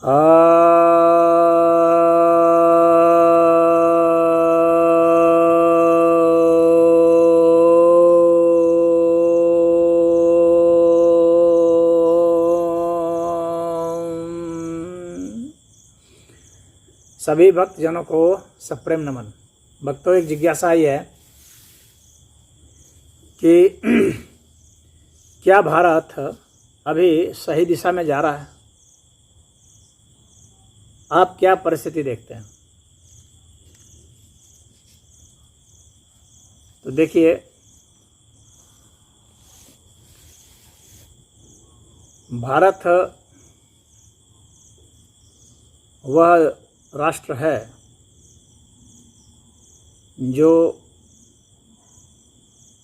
सभी भक्तजनों को सप्रेम नमन। भक्तों, एक जिज्ञासा ये है कि क्या भारत अभी सही दिशा में जा रहा है? आप क्या परिस्थिति देखते हैं? तो देखिए, भारत वह राष्ट्र है जो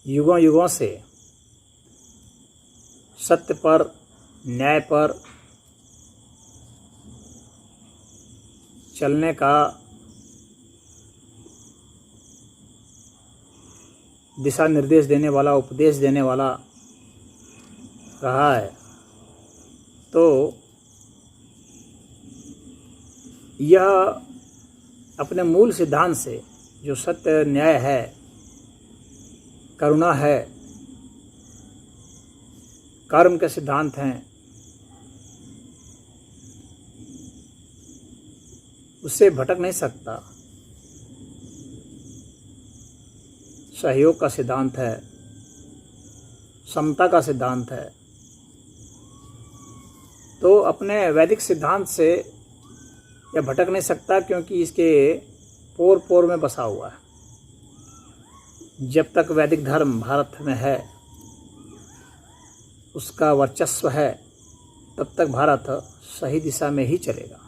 युगों युगों से सत्य पर, न्याय पर चलने का दिशा निर्देश देने वाला, उपदेश देने वाला रहा है। तो यह अपने मूल सिद्धांत से, जो सत्य, न्याय है, करुणा है, कर्म के सिद्धांत हैं, उससे भटक नहीं सकता। सहयोग का सिद्धांत है, समता का सिद्धांत है। तो अपने वैदिक सिद्धांत से यह भटक नहीं सकता, क्योंकि इसके पोर पोर में बसा हुआ है। जब तक वैदिक धर्म भारत में है, उसका वर्चस्व है, तब तक भारत सही दिशा में ही चलेगा।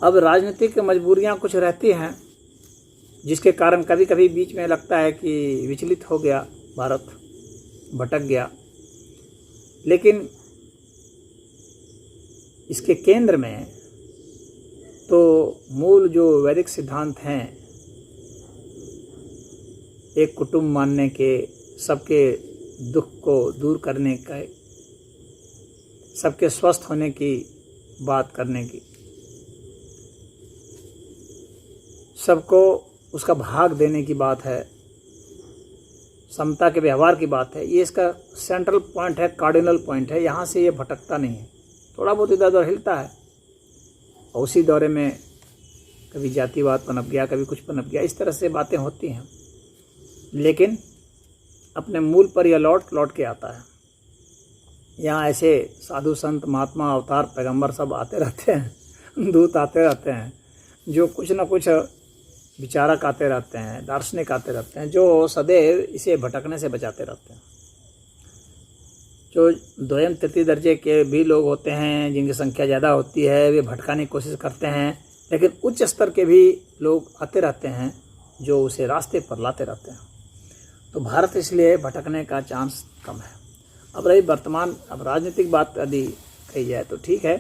अब राजनीतिक मजबूरियां कुछ रहती हैं, जिसके कारण कभी कभी बीच में लगता है कि विचलित हो गया भारत, भटक गया। लेकिन इसके केंद्र में तो मूल जो वैदिक सिद्धांत हैं, एक कुटुंब मानने के, सबके दुख को दूर करने का, सबके स्वस्थ होने की बात करने की, सबको उसका भाग देने की बात है, समता के व्यवहार की बात है। ये इसका सेंट्रल पॉइंट है, कार्डिनल पॉइंट है। यहाँ से ये भटकता नहीं है। थोड़ा बहुत इधर उधर हिलता है, और उसी दौरे में कभी जातिवाद पनप गया, कभी कुछ पनप गया, इस तरह से बातें होती हैं। लेकिन अपने मूल पर यह लौट के आता है। यहाँ ऐसे साधु संत, महात्मा, अवतार, पैगंबर सब आते रहते हैं, दूत आते रहते हैं, जो कुछ न कुछ विचारक आते रहते हैं, दार्शनिक आते रहते हैं, जो सदैव इसे भटकने से बचाते रहते हैं। जो द्वयम तृतीय दर्जे के भी लोग होते हैं, जिनकी संख्या ज़्यादा होती है, वे भटकाने की कोशिश करते हैं। लेकिन उच्च स्तर के भी लोग आते रहते हैं, जो उसे रास्ते पर लाते रहते हैं। तो भारत इसलिए भटकने का चांस कम है। अब रही वर्तमान, अब राजनीतिक बात यदि कही जाए तो ठीक है।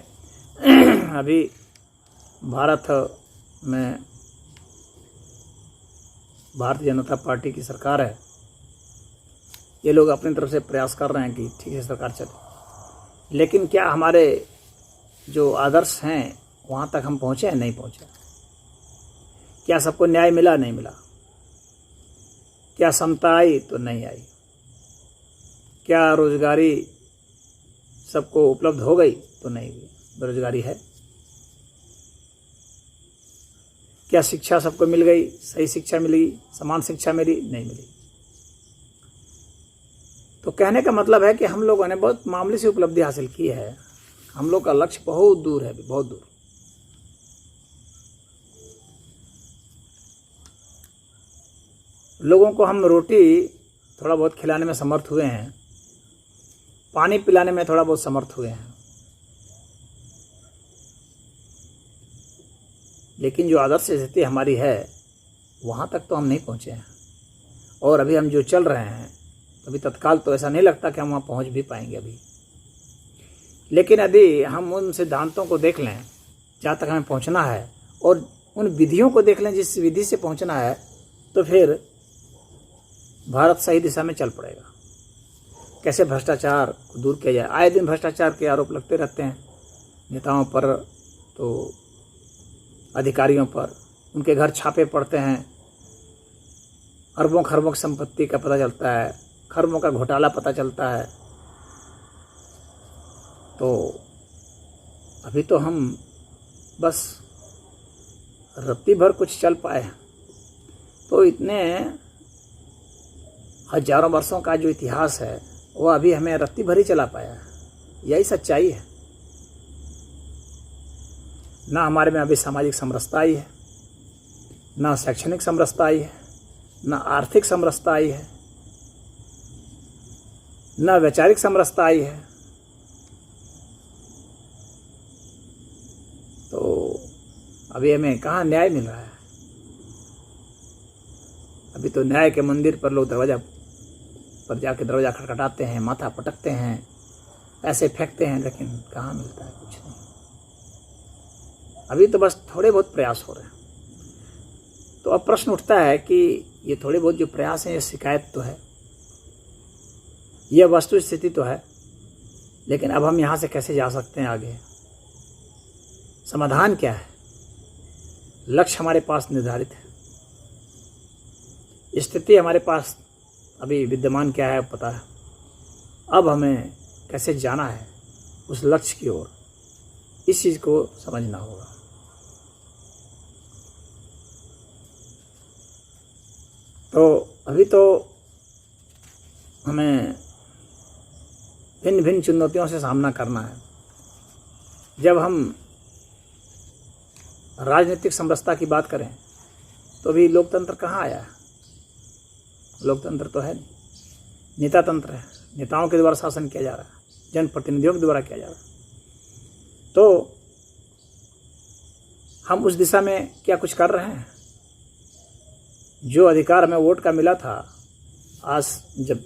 अभी भारत में भारतीय जनता पार्टी की सरकार है। ये लोग अपनी तरफ से प्रयास कर रहे हैं कि ठीक है सरकार चले, लेकिन क्या हमारे जो आदर्श हैं वहाँ तक हम पहुँचे हैं? नहीं पहुँचे। क्या सबको न्याय मिला? नहीं मिला। क्या समता आई? तो नहीं आई। क्या रोजगारी सबको उपलब्ध हो गई? तो नहीं हुई, बेरोजगारी है। क्या शिक्षा सबको मिल गई? सही शिक्षा मिली, समान शिक्षा मिली? नहीं मिली। तो कहने का मतलब है कि हम लोगों ने बहुत मामूली सी उपलब्धि हासिल की है। हम लोग का लक्ष्य बहुत दूर है, बहुत दूर। लोगों को हम रोटी थोड़ा बहुत खिलाने में समर्थ हुए हैं, पानी पिलाने में थोड़ा बहुत समर्थ हुए हैं, लेकिन जो आदर्श स्थिति हमारी है वहाँ तक तो हम नहीं पहुँचे हैं। और अभी हम जो चल रहे हैं, अभी तत्काल तो ऐसा नहीं लगता कि हम वहाँ पहुँच भी पाएंगे अभी। लेकिन यदि हम उन सिद्धांतों को देख लें जहाँ तक हमें पहुँचना है, और उन विधियों को देख लें जिस विधि से पहुँचना है, तो फिर भारत सही दिशा में चल पड़ेगा। कैसे भ्रष्टाचार को दूर किया जाए। आए दिन भ्रष्टाचार के आरोप लगते रहते हैं नेताओं पर, तो अधिकारियों पर, उनके घर छापे पड़ते हैं, अरबों खरबों की संपत्ति का पता चलता है, खरबों का घोटाला पता चलता है। तो अभी तो हम बस रत्ती भर कुछ चल पाए, तो इतने हजारों वर्षों का जो इतिहास है वो अभी हमें रत्ती भर ही चला पाया। यही सच्चाई है। ना हमारे में अभी सामाजिक समरसता आई है, ना शैक्षणिक समरसता आई है, ना आर्थिक समरसता आई है, ना वैचारिक समरसता आई है। तो अभी हमें कहाँ न्याय मिल रहा है? अभी तो न्याय के मंदिर पर लोग दरवाजा पर जाके दरवाजा खटखटाते हैं, माथा पटकते हैं, पैसे फेंकते हैं, लेकिन कहाँ मिलता है? कुछ नहीं। अभी तो बस थोड़े बहुत प्रयास हो रहे हैं। तो अब प्रश्न उठता है कि ये थोड़े बहुत जो प्रयास हैं, ये शिकायत तो है, यह वस्तु स्थिति तो है, लेकिन अब हम यहाँ से कैसे जा सकते हैं आगे? समाधान क्या है? लक्ष्य हमारे पास निर्धारित है, स्थिति हमारे पास अभी विद्यमान क्या है पता है। अब हमें कैसे जाना है उस लक्ष्य की ओर, इस चीज़ को समझना होगा। तो अभी तो हमें भिन्न भिन्न चुनौतियों से सामना करना है। जब हम राजनीतिक समरसता की बात करें तो अभी लोकतंत्र कहाँ आया है? लोकतंत्र तो है नहीं, नेता तंत्र है। नेताओं के द्वारा शासन किया जा रहा है, जनप्रतिनिधियों के द्वारा किया जा रहा है। तो हम उस दिशा में क्या कुछ कर रहे हैं? जो अधिकार हमें वोट का मिला था, आज जब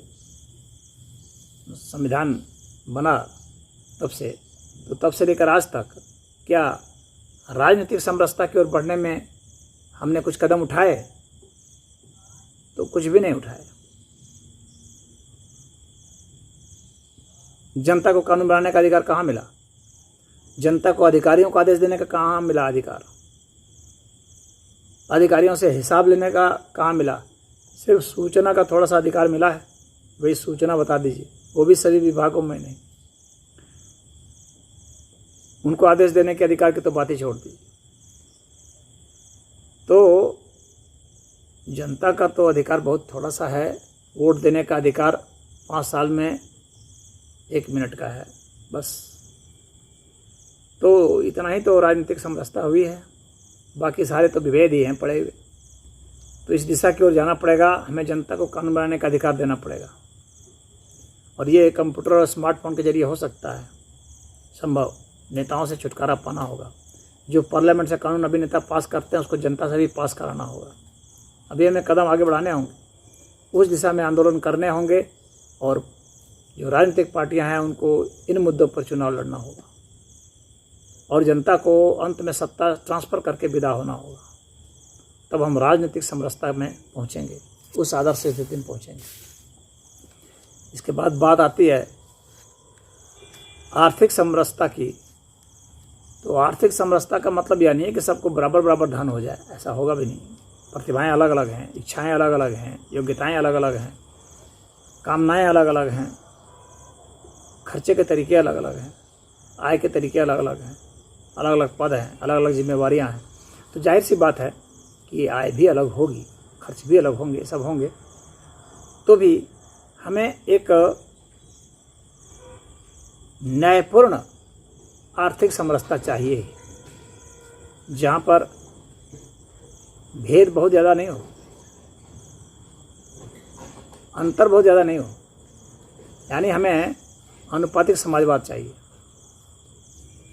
संविधान बना तब से लेकर आज तक, क्या राजनीतिक समरसता की ओर बढ़ने में हमने कुछ कदम उठाए? तो कुछ भी नहीं उठाए। जनता को कानून बनाने का अधिकार कहाँ मिला? जनता को अधिकारियों को आदेश देने का कहाँ मिला अधिकार? अधिकारियों से हिसाब लेने का कहाँ मिला? सिर्फ सूचना का थोड़ा सा अधिकार मिला है, वही सूचना बता दीजिए, वो भी सभी विभागों में नहीं। उनको आदेश देने के अधिकार की तो बात ही छोड़ दी। तो जनता का तो अधिकार बहुत थोड़ा सा है। वोट देने का अधिकार 5 साल में 1 मिनट का है बस। तो इतना ही तो राजनीतिक समरसता हुई है, बाकी सारे तो विभेद ही हैं पड़े हुए। तो इस दिशा की ओर जाना पड़ेगा, हमें जनता को कानून बनाने का अधिकार देना पड़ेगा। और ये कंप्यूटर और स्मार्टफोन के जरिए हो सकता है संभव। नेताओं से छुटकारा पाना होगा। जो पार्लियामेंट से कानून अभी नेता पास करते हैं उसको जनता से भी पास कराना होगा। अभी हमें कदम आगे बढ़ाने होंगे, उस दिशा में आंदोलन करने होंगे, और जो राजनीतिक पार्टियां हैं उनको इन मुद्दों पर चुनाव लड़ना होगा, और जनता को अंत में सत्ता ट्रांसफ़र करके विदा होना होगा। तब हम राजनीतिक समरसता में पहुंचेंगे, उस आदर्श स्थिति में पहुंचेंगे। इसके बाद बात आती है आर्थिक समरसता की। तो आर्थिक समरसता का मतलब यह नहीं है कि सबको बराबर बराबर धन हो जाए, ऐसा होगा भी नहीं। प्रतिभाएं अलग अलग हैं, इच्छाएं अलग अलग हैं, योग्यताएं अलग अलग हैं, कामनाएं अलग अलग हैं, खर्चे के तरीके अलग अलग हैं, आय के तरीके अलग अलग हैं, अलग अलग पद हैं, अलग अलग जिम्मेवारियां हैं। तो जाहिर सी बात है कि आय भी अलग होगी, खर्च भी अलग होंगे, सब होंगे। तो भी हमें एक न्यायपूर्ण आर्थिक समरसता चाहिए, जहाँ पर भेद बहुत ज़्यादा नहीं हो, अंतर बहुत ज़्यादा नहीं हो। यानी हमें अनुपातिक समाजवाद चाहिए।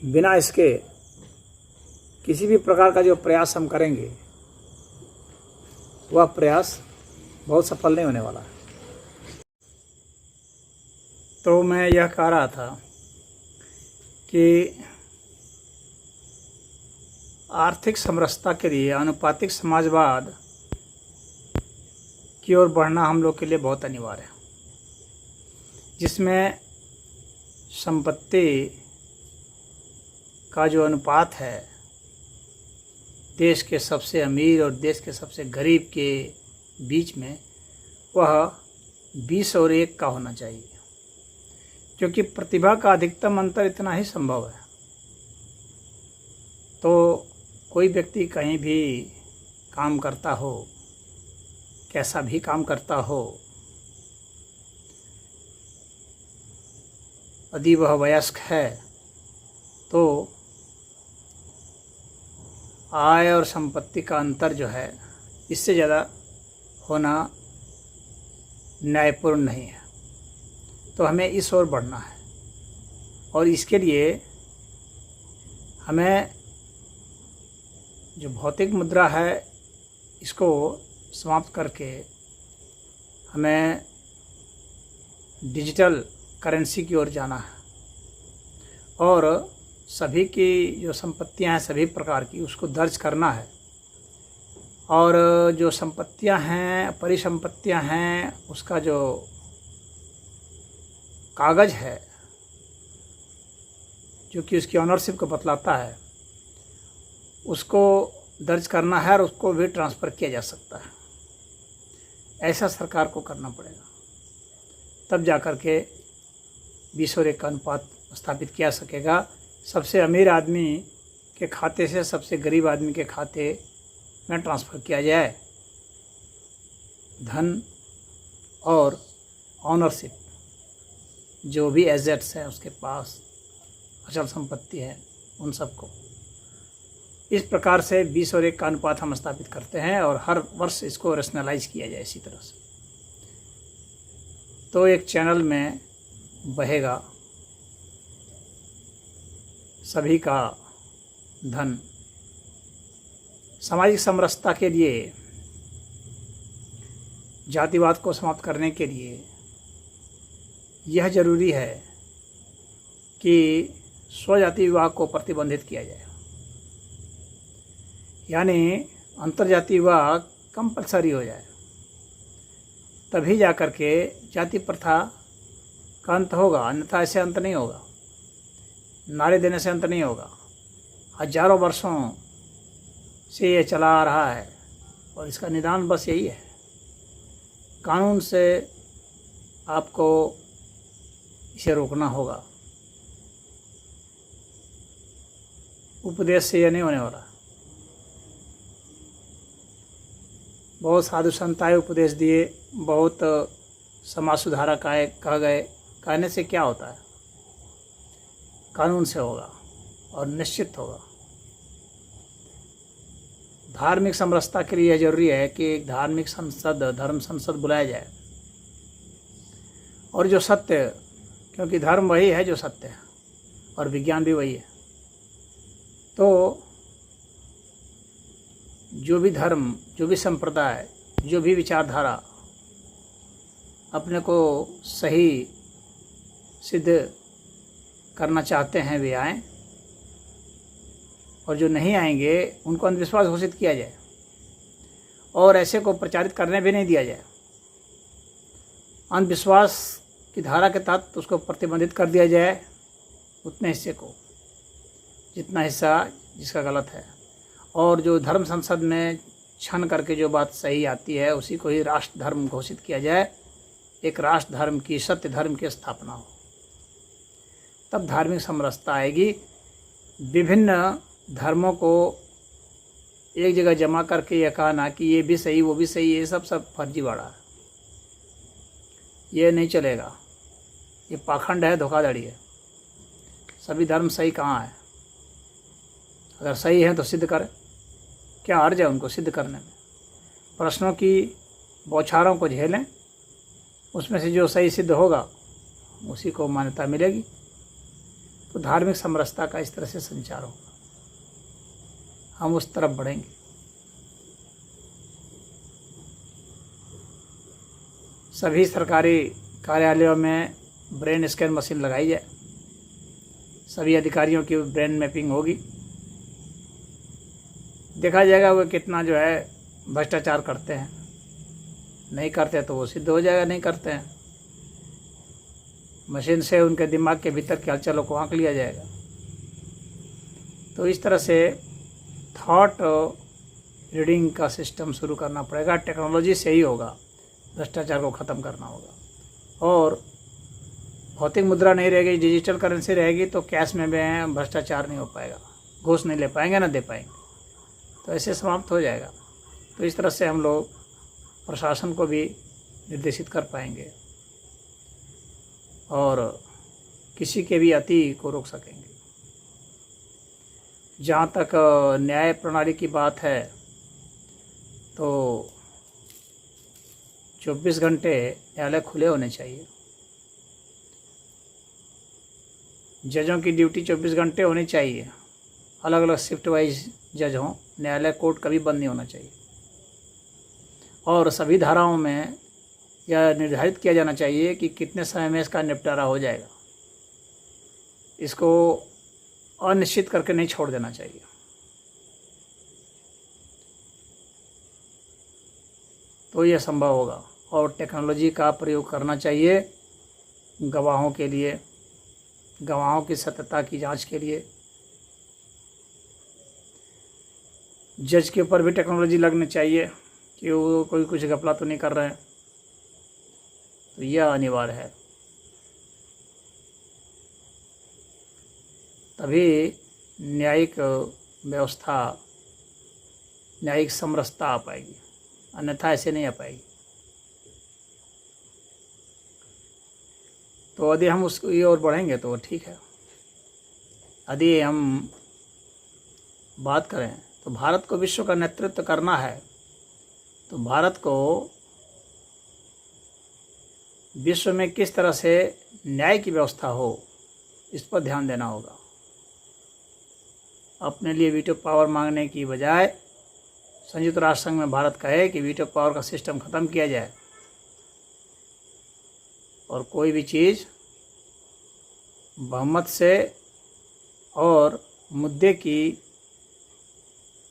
बिना इसके किसी भी प्रकार का जो प्रयास हम करेंगे वह प्रयास बहुत सफल नहीं होने वाला है। तो मैं यह कह रहा था कि आर्थिक समरसता के लिए अनुपातिक समाजवाद की ओर बढ़ना हम लोग के लिए बहुत अनिवार्य है। जिसमें संपत्ति का जो अनुपात है देश के सबसे अमीर और देश के सबसे गरीब के बीच में, वह 20 और 1 का होना चाहिए, क्योंकि प्रतिभा का अधिकतम अंतर इतना ही संभव है। तो कोई व्यक्ति कहीं भी काम करता हो, कैसा भी काम करता हो, यदि वह वयस्क है तो आय और संपत्ति का अंतर जो है इससे ज़्यादा होना न्यायपूर्ण नहीं है। तो हमें इस ओर बढ़ना है और इसके लिए हमें जो भौतिक मुद्रा है इसको समाप्त करके हमें डिजिटल करेंसी की ओर जाना है और सभी की जो संपत्तियां हैं सभी प्रकार की उसको दर्ज करना है और जो संपत्तियां हैं, परिसंपत्तियां हैं, उसका जो कागज़ है जो कि उसकी ऑनरशिप को बतलाता है उसको दर्ज करना है और उसको भी ट्रांसफ़र किया जा सकता है। ऐसा सरकार को करना पड़ेगा, तब जा कर के 20 और 1 का अनुपात स्थापित किया सकेगा। सबसे अमीर आदमी के खाते से सबसे गरीब आदमी के खाते में ट्रांसफ़र किया जाए धन और ऑनरशिप, जो भी एसेट्स हैं उसके पास, अचल संपत्ति है, उन सबको। इस प्रकार से 20 और 1 का अनुपात हम स्थापित करते हैं और हर वर्ष इसको रेशनलाइज किया जाए इसी तरह से। तो एक चैनल में बहेगा सभी का धन। सामाजिक समरसता के लिए, जातिवाद को समाप्त करने के लिए यह जरूरी है कि स्वजाति विवाह को प्रतिबंधित किया जाए, यानी अंतर्जातीय विवाह कंपलसरी हो जाए, तभी जाकर के जाति प्रथा का अंत होगा। अन्यथा ऐसे अंत नहीं होगा, नारे देने से अंत नहीं होगा। हजारों वर्षों से ये चला आ रहा है और इसका निदान बस यही है, कानून से आपको इसे रोकना होगा। उपदेश से यह नहीं होने वाला। बहुत साधु संत आए, उपदेश दिए, बहुत समाज सुधारक आए, कह गए, कहने से क्या होता है? कानून से होगा और निश्चित होगा। धार्मिक समरसता के लिए यह जरूरी है कि एक धार्मिक संसद, धर्म संसद बुलाया जाए और जो सत्य, क्योंकि धर्म वही है जो सत्य है और विज्ञान भी वही है, तो जो भी धर्म, जो भी संप्रदाय, जो भी विचारधारा अपने को सही सिद्ध करना चाहते हैं वे आएँ और जो नहीं आएंगे उनको अंधविश्वास घोषित किया जाए और ऐसे को प्रचारित करने भी नहीं दिया जाए। अंधविश्वास की धारा के तहत उसको प्रतिबंधित कर दिया जाए, उतने हिस्से को, जितना हिस्सा जिसका गलत है, और जो धर्म संसद में छन करके जो बात सही आती है उसी को ही राष्ट्र धर्म घोषित किया जाए। एक राष्ट्र धर्म की, सत्य धर्म की स्थापना हो, तब धार्मिक समरसता आएगी। विभिन्न धर्मों को एक जगह जमा करके यह कहना कि ये भी सही वो भी सही, ये सब फर्जीवाड़ा है, ये नहीं चलेगा, ये पाखंड है, धोखाधड़ी है। सभी धर्म सही कहाँ है? अगर सही है तो सिद्ध करें, क्या अर्ज है उनको सिद्ध करने में? प्रश्नों की बौछारों को झेलें, उसमें से जो सही सिद्ध होगा उसी को मान्यता मिलेगी। तो धार्मिक समरसता का इस तरह से संचार होगा, हम उस तरफ बढ़ेंगे। सभी सरकारी कार्यालयों में ब्रेन स्कैन मशीन लगाई जाए, सभी अधिकारियों की ब्रेन मैपिंग होगी, देखा जाएगा वो कितना जो है भ्रष्टाचार करते हैं। नहीं करते तो वो सिद्ध हो जाएगा नहीं करते हैं। मशीन से उनके दिमाग के भीतर की हलचलों को आंक लिया जाएगा। तो इस तरह से थॉट रीडिंग का सिस्टम शुरू करना पड़ेगा। टेक्नोलॉजी से ही होगा, भ्रष्टाचार को ख़त्म करना होगा। और भौतिक मुद्रा नहीं रहेगी, डिजिटल करेंसी रहेगी तो कैश में भी भ्रष्टाचार नहीं हो पाएगा, घूस नहीं ले पाएंगे, ना दे पाएंगे, तो ऐसे समाप्त हो जाएगा। तो इस तरह से हम लोग प्रशासन को भी निर्देशित कर पाएंगे और किसी के भी अति को रोक सकेंगे। जहाँ तक न्याय प्रणाली की बात है तो 24 घंटे न्यायालय खुले होने चाहिए। जजों की ड्यूटी 24 घंटे होनी चाहिए, अलग अलग शिफ्ट वाइज जज हों। न्यायालय कोर्ट कभी बंद नहीं होना चाहिए। और सभी धाराओं में यह निर्धारित किया जाना चाहिए कि कितने समय में इसका निपटारा हो जाएगा। इसको अनिश्चित करके नहीं छोड़ देना चाहिए। तो यह संभव होगा। और टेक्नोलॉजी का प्रयोग करना चाहिए गवाहों के लिए, गवाहों की सत्यता की जांच के लिए। जज के ऊपर भी टेक्नोलॉजी लगनी चाहिए कि वो कोई कुछ घपला तो नहीं कर रहे हैं। तो यह अनिवार्य है, तभी न्यायिक व्यवस्था, न्यायिक समरसता आ पाएगी, अन्यथा ऐसे नहीं आ पाएगी। तो यदि हम उसकी ओर बढ़ेंगे तो ठीक है। यदि हम बात करें तो भारत को विश्व का नेतृत्व करना है, तो भारत को विश्व में किस तरह से न्याय की व्यवस्था हो, इस पर ध्यान देना होगा। अपने लिए वीटो पावर मांगने की बजाय संयुक्त राष्ट्र संघ में भारत कहे कि वीटो पावर का सिस्टम ख़त्म किया जाए और कोई भी चीज़ बहुमत से और मुद्दे की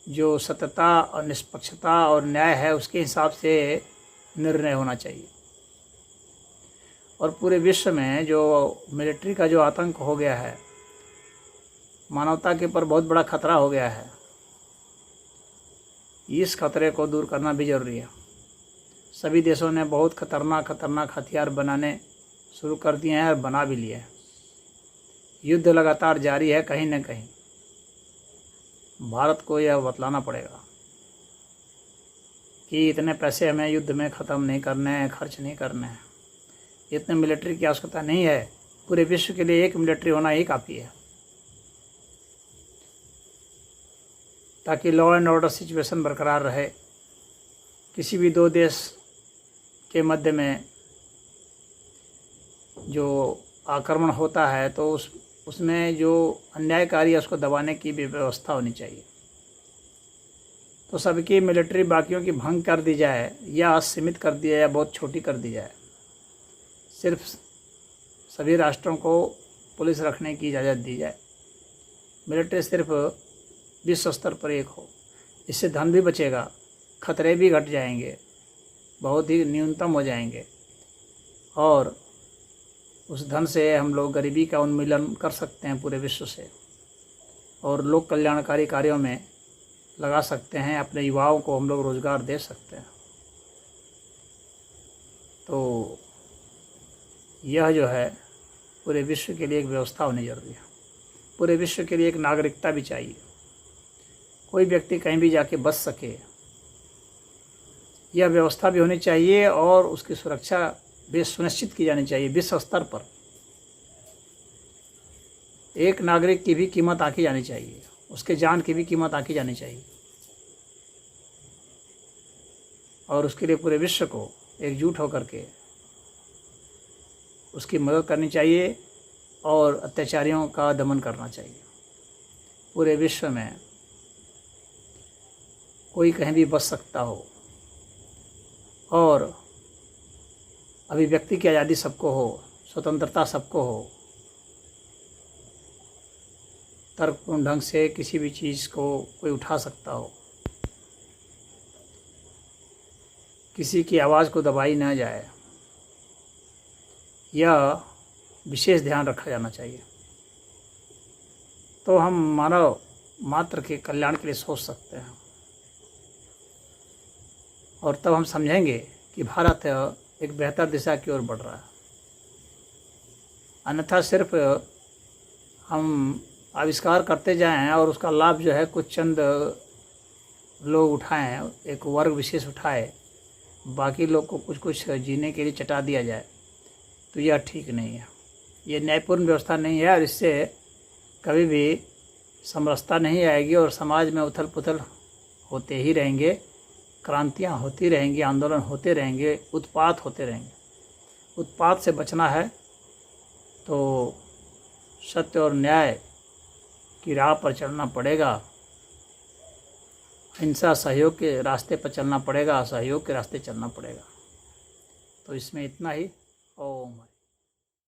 जो सत्यता और निष्पक्षता और न्याय है उसके हिसाब से निर्णय होना चाहिए। और पूरे विश्व में जो मिलिट्री का जो आतंक हो गया है, मानवता के ऊपर बहुत बड़ा खतरा हो गया है, इस खतरे को दूर करना भी ज़रूरी है। सभी देशों ने बहुत खतरनाक हथियार बनाने शुरू कर दिए हैं और बना भी लिए हैं। युद्ध लगातार जारी है। कहीं न कहीं भारत को यह बतलाना पड़ेगा कि इतने पैसे हमें युद्ध में ख़त्म नहीं करने हैं, खर्च नहीं करने हैं। इतने मिलिट्री की आवश्यकता नहीं है। पूरे विश्व के लिए एक मिलिट्री होना ही काफ़ी है, ताकि लॉ एंड ऑर्डर सिचुएशन बरकरार रहे। किसी भी दो देश के मध्य में जो आक्रमण होता है तो उसमें जो अन्यायकारी है उसको दबाने की भी व्यवस्था होनी चाहिए। तो सबकी मिलिट्री बाकियों की भंग कर दी जाए या सीमित कर दिया जाए या बहुत छोटी कर दी जाए। सिर्फ सभी राष्ट्रों को पुलिस रखने की इजाज़त दी जाए। मिलिट्री सिर्फ विश्व स्तर पर एक हो। इससे धन भी बचेगा, खतरे भी घट जाएंगे, बहुत ही न्यूनतम हो जाएंगे और उस धन से हम लोग गरीबी का उन्मूलन कर सकते हैं पूरे विश्व से और लोक कल्याणकारी कार्यों में लगा सकते हैं। अपने युवाओं को हम लोग रोज़गार दे सकते हैं। तो यह जो है पूरे विश्व के लिए एक व्यवस्था होनी ज़रूरी है। पूरे विश्व के लिए एक नागरिकता भी चाहिए। कोई व्यक्ति कहीं भी जाके बच सके, यह व्यवस्था भी होनी चाहिए और उसकी सुरक्षा भी सुनिश्चित की जानी चाहिए विश्व स्तर पर। एक नागरिक की भी कीमत आंकी जानी चाहिए, उसके जान की भी कीमत आंकी जानी चाहिए और उसके लिए पूरे विश्व को एकजुट होकर के उसकी मदद करनी चाहिए और अत्याचारियों का दमन करना चाहिए। पूरे विश्व में कोई कहीं भी बच सकता हो और अभिव्यक्ति की आज़ादी सबको हो, स्वतंत्रता सबको हो, तर्कपूर्ण ढंग से किसी भी चीज़ को कोई उठा सकता हो, किसी की आवाज़ को दबाई न जाए। यह विशेष ध्यान रखा जाना चाहिए। तो हम मानव मात्र के कल्याण के लिए सोच सकते हैं, और तब हम समझेंगे कि भारत एक बेहतर दिशा की ओर बढ़ रहा है। अन्यथा सिर्फ हम आविष्कार करते जाएं और उसका लाभ जो है कुछ चंद लोग उठाएं, एक वर्ग विशेष उठाए, बाकी लोग को कुछ कुछ जीने के लिए चटा दिया जाए, तो यह ठीक नहीं है। ये न्यायपूर्ण व्यवस्था नहीं है, और इससे कभी भी समरसता नहीं आएगी और समाज में उथल पुथल होते ही रहेंगे, क्रांतियाँ होती रहेंगी, आंदोलन होते रहेंगे, उत्पात होते रहेंगे। उत्पात से बचना है तो सत्य और न्याय की राह पर चलना पड़ेगा, हिंसा सहयोग के रास्ते पर चलना पड़ेगा, असहयोग के रास्ते चलना पड़ेगा। तो इसमें इतना ही। ओम।